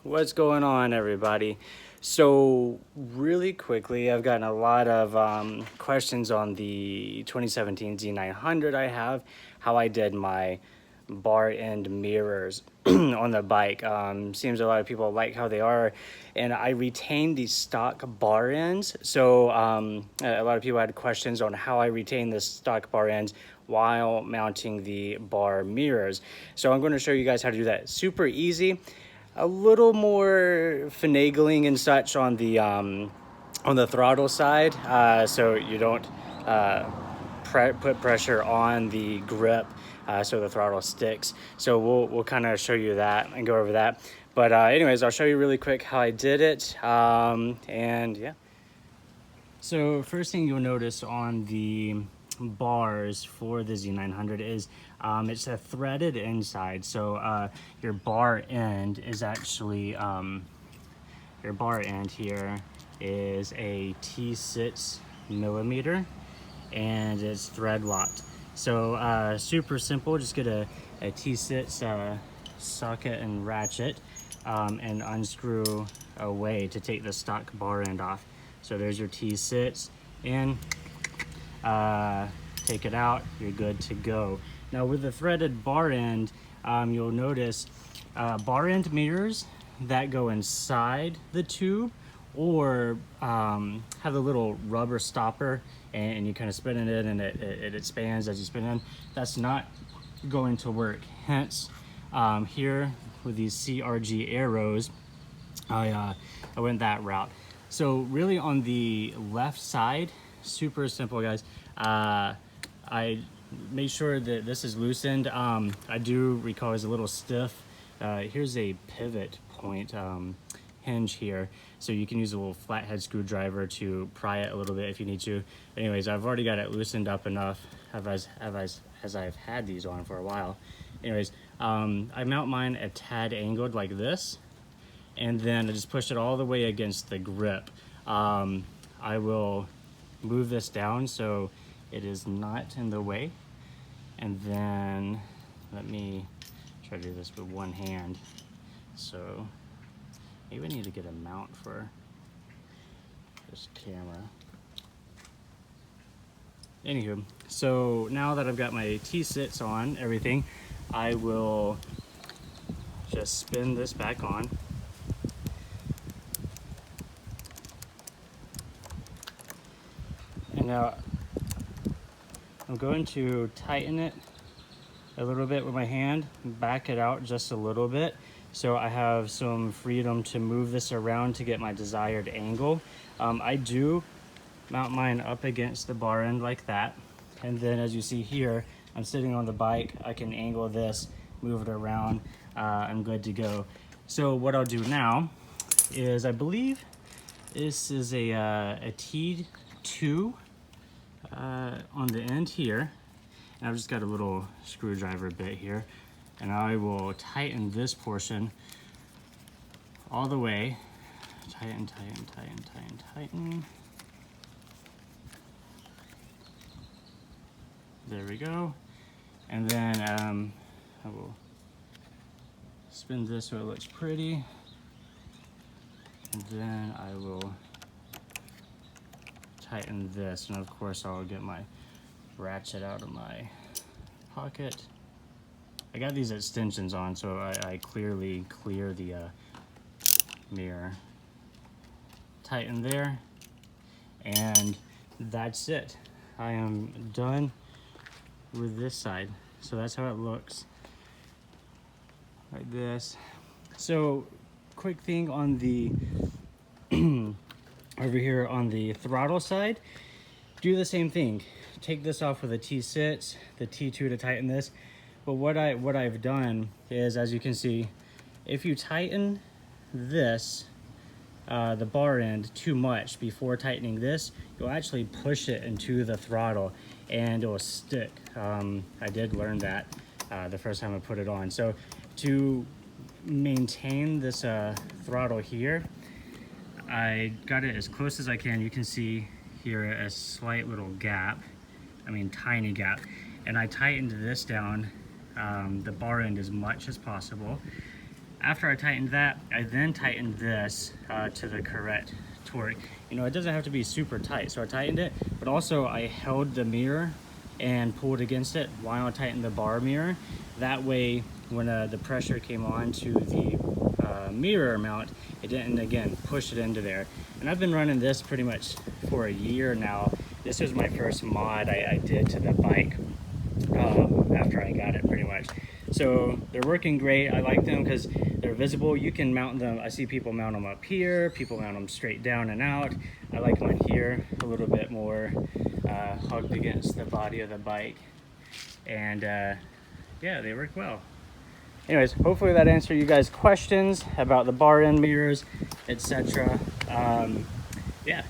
What's going on, everybody? So really quickly, I've gotten a lot of questions on the 2017 Z900 I have, how I did my bar end mirrors on the bike. Seems a lot of people like how they are, and I retained the stock bar ends. So a lot of people had questions on how I retain the stock bar ends while mounting the bar mirrors. So I'm going to show you guys how to do that. Super easy. A little more finagling and such on the throttle side, so you don't put pressure on the grip, so the throttle sticks. So we'll kind of show you that and go over that. But anyways, I'll show you really quick how I did it, and yeah. So first thing you'll notice on the bars for the Z900 is it's a threaded inside. So your bar end is actually, your bar end here is a T6 millimeter and it's thread locked. So super simple, just get a T6 socket and ratchet and unscrew away to take the stock bar end off. So there's your T6 in, take it out, you're good to go. Now with the threaded bar end, you'll notice bar end mirrors that go inside the tube or have a little rubber stopper and you kind of spin it and it expands as you spin in. That's not going to work. Hence, here with these CRG arrows, I went that route. So really on the left side, super simple, guys. I made sure that this is loosened. I do recall it's a little stiff. Here's a pivot point hinge here. So you can use a little flathead screwdriver to pry it a little bit if you need to. Anyways, I've already got it loosened up enough as I've had these on for a while. Anyways, I mount mine a tad angled like this, and then I just push it all the way against the grip. I will move this down so it is not in the way, and then let me try to do this with one hand. So maybe I need to get a mount for this camera. Anywho, so now that I've got my T-sits on everything, I will just spin this back on. And now I'm going to tighten it a little bit with my hand, back it out just a little bit, so I have some freedom to move this around to get my desired angle. I do mount mine up against the bar end like that, and then as you see here, I'm sitting on the bike. I can angle this, move it around. I'm good to go. So what I'll do now is, I believe this is a T2 on the end here, and I've just got a little screwdriver bit here, and I will tighten this portion all the way. Tighten, tighten, tighten, tighten, tighten. There we go. And then I will spin this so it looks pretty, and then I will tighten this, and of course I'll get my ratchet out of my pocket. I got these extensions on, so I clearly clear the mirror. Tighten there, and that's it. I am done with this side. So that's how it looks, like this. So quick thing on the over here on the throttle side, do the same thing. Take this off with a T6, the T2 to tighten this. But what I've done is, as you can see, if you tighten this, the bar end too much before tightening this, you'll actually push it into the throttle and it will stick. I did learn that the first time I put it on. So to maintain this throttle here, I got it as close as I can. You can see here a slight little gap, I mean tiny gap, and I tightened this down, the bar end, as much as possible. After I tightened that, I then tightened this to the correct torque. You know, it doesn't have to be super tight, so I tightened it, but also I held the mirror and pulled against it while I tightened the bar mirror. That way, when the pressure came on to the mirror mount, it didn't, again, push it into there. And I've been running this pretty much for a year now. This was my first mod I did to the bike after I got it, pretty much. So they're working great. I like them because they're visible. You can mount them. I see people mount them up here. People mount them straight down and out. I like mine here, a little bit more hugged against the body of the bike. And yeah, they work well. Anyways, hopefully that answered you guys' questions about the bar end mirrors, etc. Yeah.